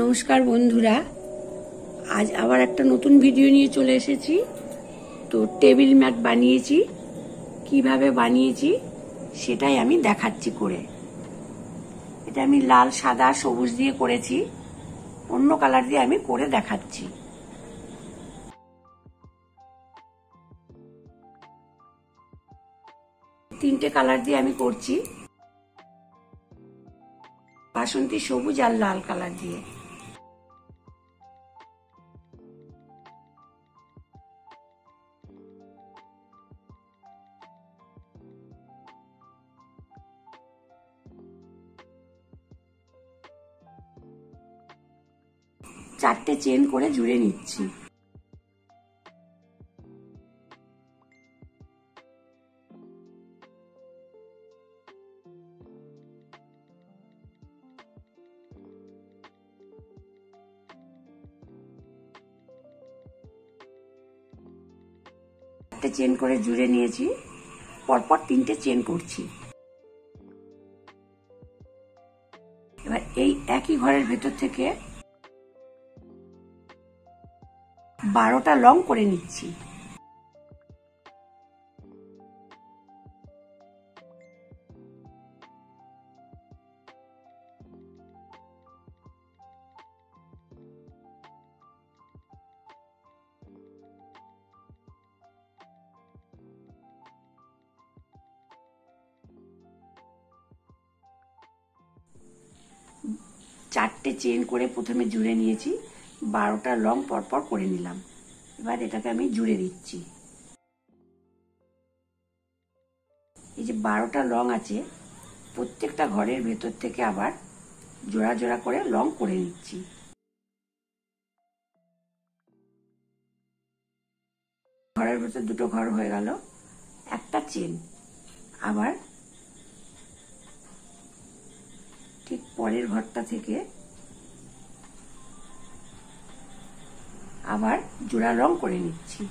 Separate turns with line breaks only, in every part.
নমস্কার বন্ধুরা, আজ আবার একটা নতুন ভিডিও নিয়ে চলে এসেছি। তো টেবিল ম্যাট বানিয়েছি, কিভাবে বানিয়েছি সেটাই আমি দেখাচ্ছি করে। এটা আমি লাল, সাদা, সবুজ দিয়ে করেছি, অন্য কালার দিয়ে আমি করে দেখাচ্ছি। তিনটে কালার দিয়ে আমি করছি, বাসন্তী সবুজ আর লাল কালার দিয়ে। চারটে চেন করে জুড়ে নিচ্ছি। চেন করে জুড়ে নিয়েছি, পরপর তিনটে চেন করছি। এবার এই একই ঘরের ভেতর থেকে 12টা লং করে নিচ্ছি। চারটে চেন করে প্রথমে জুড়ে নিয়েছি, 12টা লং পরপর করে নিলাম। এবার এটাকে আমি জুড়ে দিচ্ছি। এই যে 12টা লং আছে, প্রত্যেকটা ঘরের ভেতর থেকে আবার জোড়া জোড়া করে লং করে নিচ্ছি। ঘরের ভেতর দুটো ঘর হয়ে গেল, একটা চেন। আবার ঠিক পরের ঘরটা থেকে আবার জোড়া রং করে নিচ্ছি।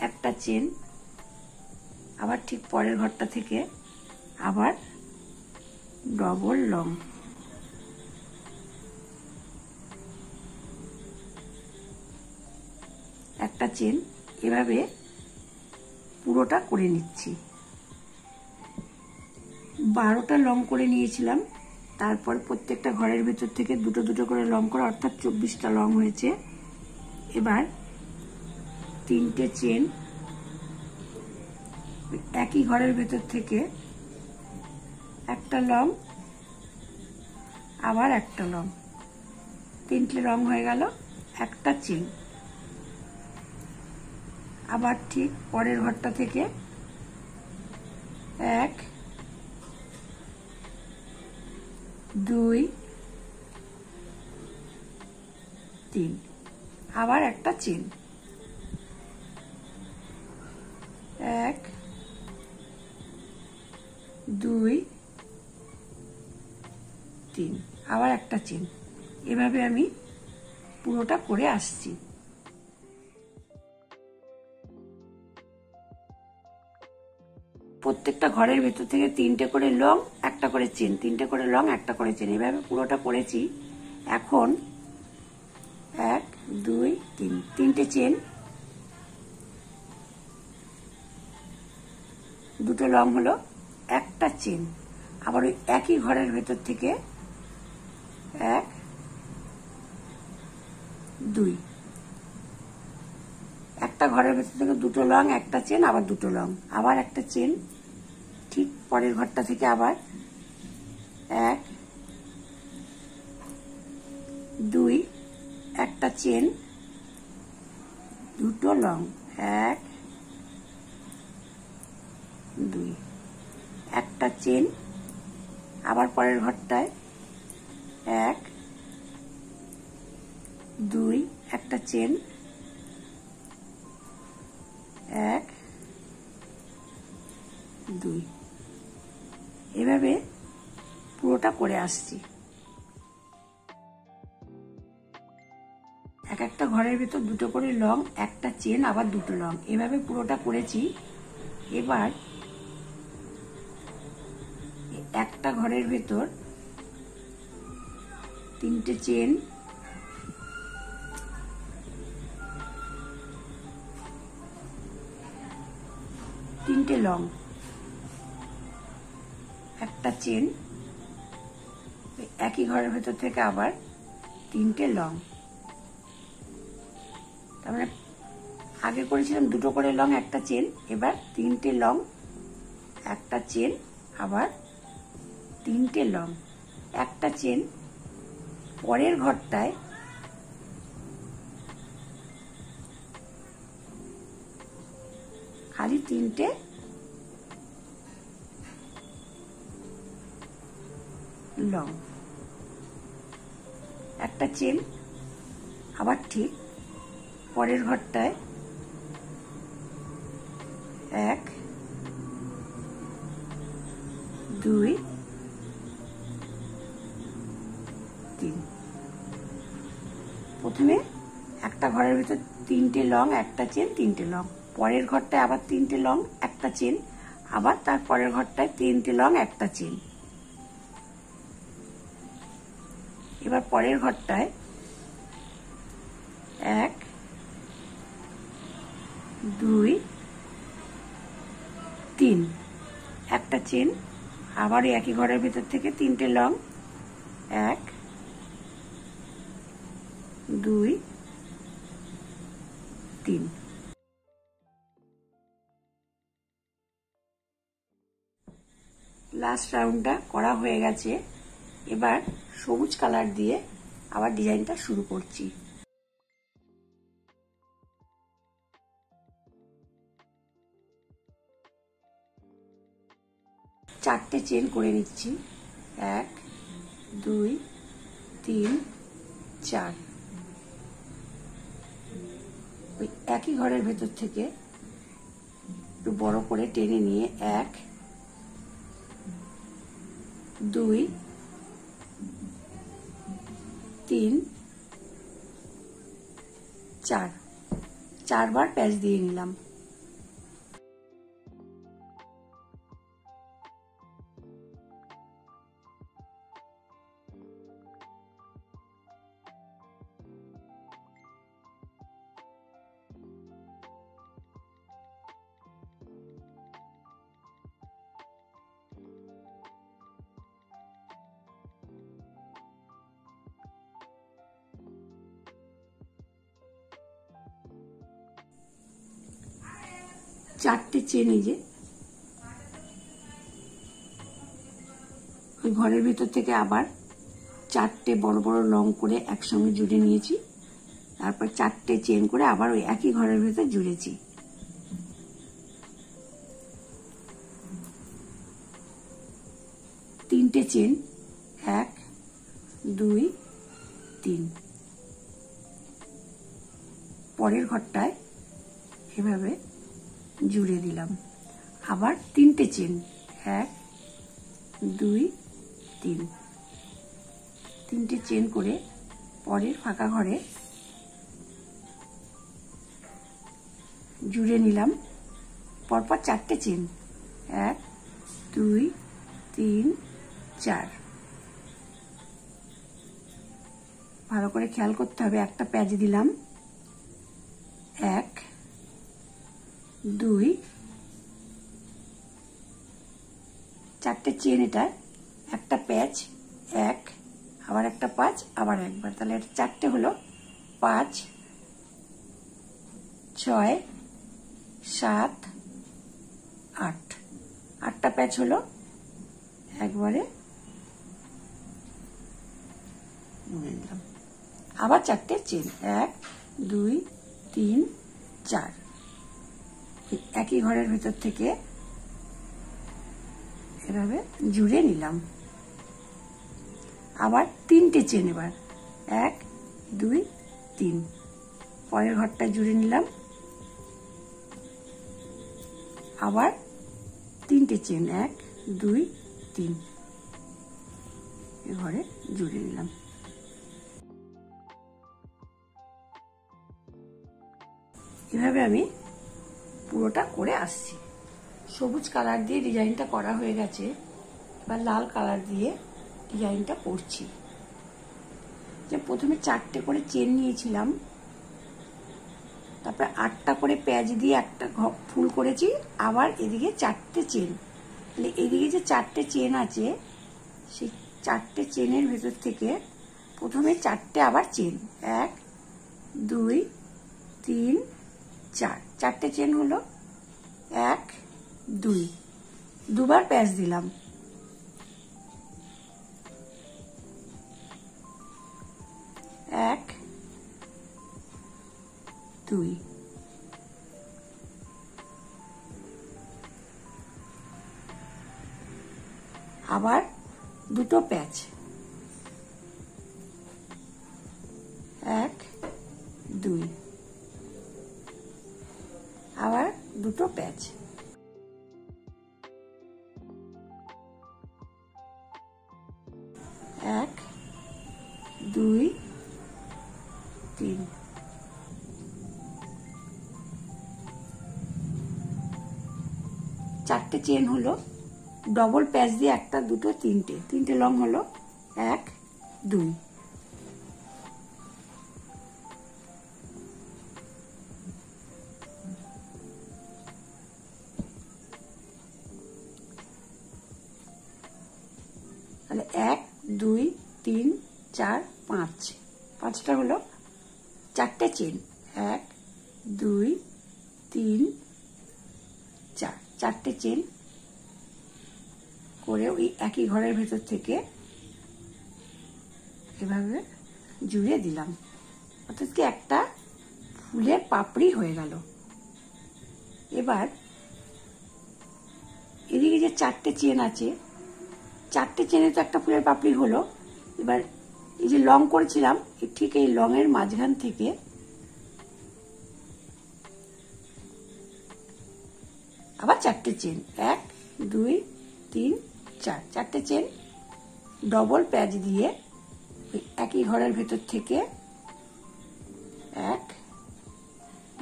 একটা চেন, আবার ঠিক পরের ঘরটা থেকে আবার ডবল লং। একটা চেন, এভাবে পুরোটা করে নিচ্ছি। 12টা লং করে নিয়েছিলাম, তারপর প্রত্যেকটা ঘরের ভেতর থেকে দুটো দুটো করে লং করে, অর্থাৎ 24টা লং হয়েছে। এবার তিনটে চেন, একই ঘরের ভেতর থেকে একটা লং, আবার একটা লং, তিনটে লং হয়ে গেল। একটা চেন, আবার ঠিক পরের ঘরটা থেকে 1 2 3, আবার একটা চেন, 1 2 3, আবার একটা চেন। এভাবে আমি পুরোটা করে আসছি। প্রত্যেকটা ঘরের ভেতর থেকে তিনটে করে লং, একটা করে চেন, তিনটে করে লং, একটা করে চেন, এভাবে পুরোটা করেছি। এখন 1 2 3, তিনটে চেন, দুটো লং হলো, একটা চেন। আবার ওই একই ঘরের ভেতর থেকে 1 2, একটা ঘরের ভেতর থেকে দুটো লং, একটা চেন, আবার দুটো লং, আবার একটা চেন। ঠিক পরের ঘরটা থেকে আবার 1 2, একটা চেন, দুটো লং, 1 2, একটা চেন, আবার পরের ঘরটায় 1 2, একটা চেন, 1 2, এভাবে পুরোটা করে আসছি। এক একটা ঘরের ভেতর দুটো করে লং, একটা চেন, আবার দুটো লং, এভাবে পুরোটা করেছি। এবার একটা একটা ঘরের ভেতর 3টে চেন, 3টে লং, একটা চেন, একই ঘরের ভেতর থেকে আবার 3টে লং। তার মানে আগে করেছিলাম 2টো করে লং একটা চেন, এবার 3টে লং একটা চেন, আবার 3টে লং একটা চেন। পরের ঘরটায় খালি 3টে লং একটা চেন, আবার ঠিক পরের ঘরটায় 1 2 3। প্রথমে একটা ঘরের ভিতর 3টে লং একটা চেন, 3টে লং, পরের ঘরটায় আবার 3টে লং একটা চেন, আবার তার পরের ঘরটায় 3টে লং একটা চেন। এবার পরের ঘরটায় 1 2 3 একটা চেন, আবার একই ঘরের ভিতর থেকে 3টে লং 1 2 3। লাস্ট রাউন্ডটা করা হয়ে গেছে। এবার সবুজ কালার দিয়ে আবার ডিজাইনটা শুরু করছি। 4টে চেন করে নিচ্ছি, 1 2 3 4। ওই একই ঘরের ভেতর থেকে একটু বড় করে টেনে নিয়ে 1 2 3 4, 4বার প্যাচ দিয়ে নিলাম। চারটে চেন এই যে ওই ঘরের ভিতর থেকে আবার 4টে বড় বড় লং করে একসঙ্গে জুড়ে নিয়েছি, তারপর 4টে চেন করে আবার ওই একই ঘরের ভিতর জুড়েছি। তিনটে চেন 1 2 3। পরের ঘরটায় এভাবে জুড়ে দিলাম, আবার 3টে চেন 1 2 3। 3টে চেন করে পরের ফাঁকা ঘরে জুড়ে নিলাম, পরপর 4টে চেন 1 2 3 4। ভালো করে খেয়াল করতে হবে, একটা প্যাচ দিলাম 1 2, 4টে চেন, এটা একটা প্যাচ 1, আবার একটা 5, আবার একবার, তাহলে এটা 4টে হলো 5 6 7 8, 8টা প্যাচ হলো একবারে বুনে দিলাম। আবার 4টে চেন 1 2 3 4, একই ঘরের ভেতর থেকে এভাবে জুড়ে নিলাম। আবার 3টে চেন, এবার 1 2 3, পরের ঘরটা জুড়ে নিলাম, আবার 3টে চেন 1 2 3, এ ঘরে জুড়ে নিলাম। এভাবে আমি পুরোটা করে আসছি। সবুজ কালার দিয়ে ডিজাইনটা করা হয়ে গেছে। এবার লাল কালার দিয়ে ডিজাইনটা করছি। যে প্রথমে 4টে করে চেন নিয়েছিলাম, তারপরে 8টা করে প্যাচ দিয়ে একটা ফুল করেছি, আবার এদিকে 4টে চেন। তাহলে এদিকে যে 4টে চেন আছে, সেই 4টে চেনের ভেতর থেকে প্রথমে 4টে আবার চেন, 1 2 3 4, 4টে চেন হলো, 1 2, দুবার প্যাচ দিলাম, 1 2, আবার দুটো প্যাচ, 1 2, আবার দুটো প্যাচ, 1 2 3, চারটে চেন হলো, ডবল প্যাচ দিয়ে একটা দুটো তিনটে লং হলো, 1 2, তাহলে 1 2 3 4 5, 5টা হলো, 4টে চেন, 1 2 3 4, 4টে চেন করে ওই একই ঘরের ভেতর থেকে এভাবে জুড়ে দিলাম, অর্থাৎ কি একটা ফুলের পাপড়ি হয়ে গেল। এবার এদিকে যে 4টে চেন আছে, 4টে চেনে তো একটা ফুলের পাপড়ি হলো। এবার এই যে লং করেছিলাম, ঠিক এই লংয়ের মাঝখান থেকে আবার 4টে চেন, 1 2 3 4, 4টে চেন ডবল প্যাচ দিয়ে একই ঘরের ভেতর থেকে 1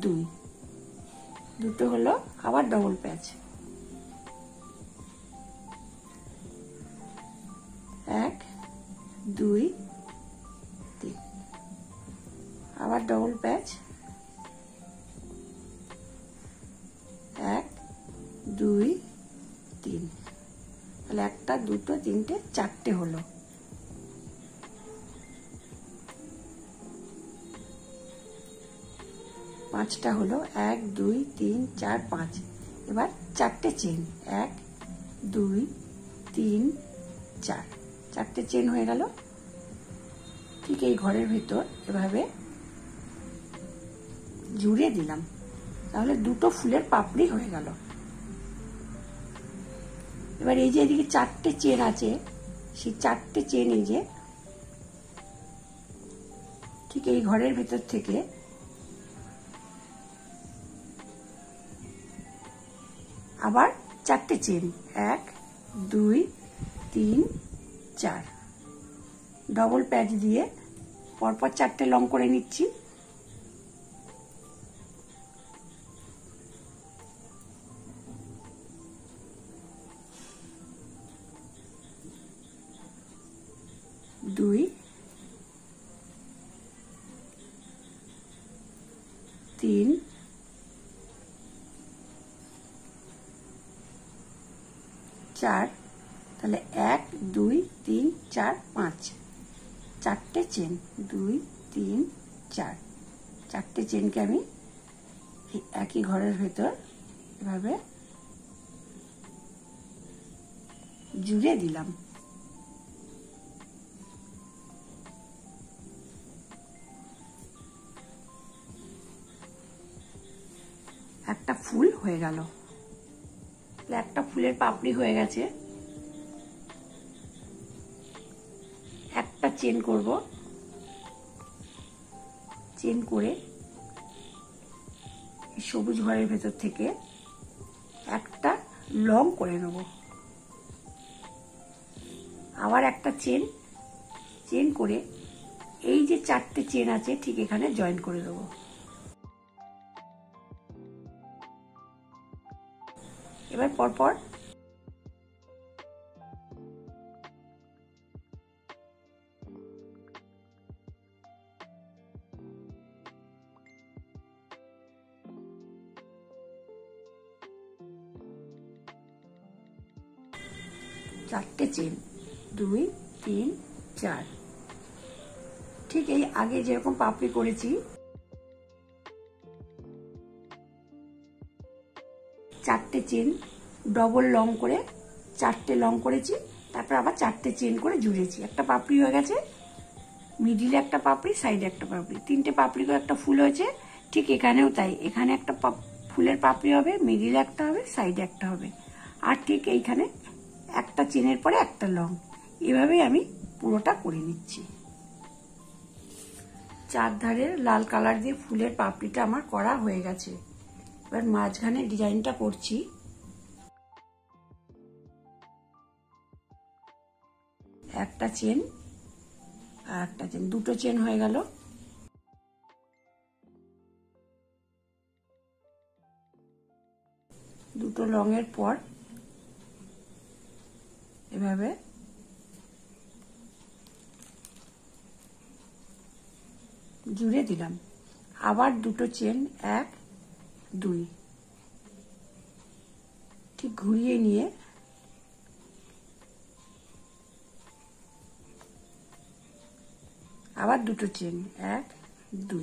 2, দুটো হলো, আবার ডবল প্যাচ, 1 2 3, আবার ডবল প্যাচ, 1 2 3, তাহলে একটা দুটো তিনটে 4টে হলো। পাঁচটা হলো, 1 2 3 4 5, এবার 4টে চেন, 1 2 3 4, 4টে চেন হয়ে গেল। ঠিক এই ঘরের ভেতর এভাবে জুড়ে দিলাম, তাহলে দুটো ফুলের পাপড়ি হয়ে গেল। এবার এই যে এদিকে 4টে চেন আছে, সেই 4টে চেন এই যে ঠিক এই ঘরের ভেতর থেকে আবার 4টে চেন, 1 2 3 4, ডবল প্যাচ দিয়ে পরপর 4টে লং করে নিচ্ছি। দুই 3 4, তাহলে 1 2 3 4 5, 4টে চেন, 2 3 4, 4টে চেনকে আমি একই ঘরের ভেতর এভাবে জুড়ে দিলাম। একটা ফুল হয়ে গেল, একটা ফুলের পাপড়ি হয়ে গেছে। একটা চেন করব, চেন করে সবুজ ঘরের ভেতর থেকে একটা লং করে নেব, আবার একটা চেন, চেন করে এই যে 4টে চেন আছে ঠিক এখানে জয়েন করে দেবো। এবার পরপর 4টে চেন, 2 3 4। ঠিক এই আগে যেরকম পাপড়ি করেছি 4টে চেন, ডবল লং করে 4টে লং করেছি, তারপর আবার 4টে চেন করে জুড়েছি। একটা পাপড়ি হয়ে গেছে, মিডিলে একটা পাপড়ি, সাইডে একটা পাপড়ি, 3টে পাপড়ি করে একটা ফুল হয়েছে। ঠিক এখানেও তাই, এখানে একটা ফুলের পাপড়ি হবে, মিডিলে একটা হবে, সাইডে একটা হবে, আর ঠিক এইখানে একটা চেনের পরে একটা লং। এভাবেই আমি পুরোটা করে নিচ্ছি। চারধারের লাল কালার দিয়ে ফুলের পাপড়িটা আমার করা হয়ে গেছে। এবার মাঝখানে ডিজাইনটা করছি। একটা চেন আর একটা চেন, দুটো চেন হয়ে গেল। দুটো লংয়ের পর এভাবে জুড়ে দিলাম। আবার দুটো চেন, 1 2, ঠিক ঘুরিয়ে নিয়ে আবার দুটো চেন, 1 2।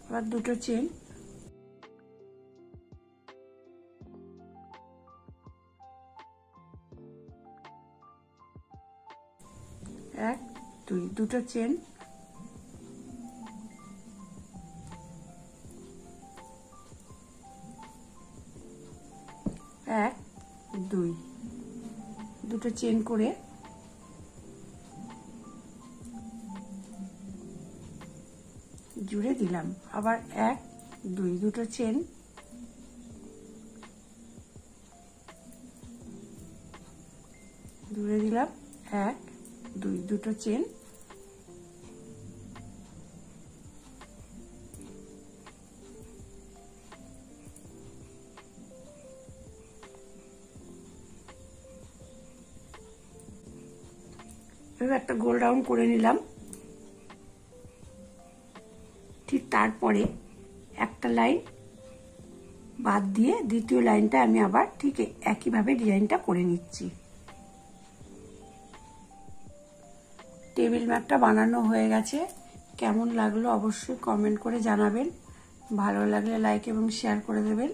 আবার দুটো চেন, 1 2, দুটো চেন, 1 2, দুটো চেন করে জুড়ে দিলাম। আবার 1 2, দুটো চেন, জুড়ে দিলাম, 1 2, দুটো চেন, এবার একটা গোল রাউন্ড করে নিলাম। ঠিক তারপরে একটা লাইন বাদ দিয়ে দ্বিতীয় লাইনটা আমি আবার ঠিক একইভাবে ডিজাইনটা করে নিচ্ছি। টেবিল ম্যাটটা বানানো হয়ে গেছে। কেমন লাগলো অবশ্যই কমেন্ট করে জানাবেন। ভালো লাগলে লাইক এবং শেয়ার করে দেবেন।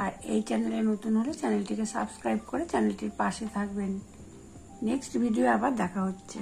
আর এই চ্যানেলে নতুন হলে চ্যানেলটিকে সাবস্ক্রাইব করে চ্যানেলটির পাশে থাকবেন। নেক্সট ভিডিও আবার দেখা হচ্ছে।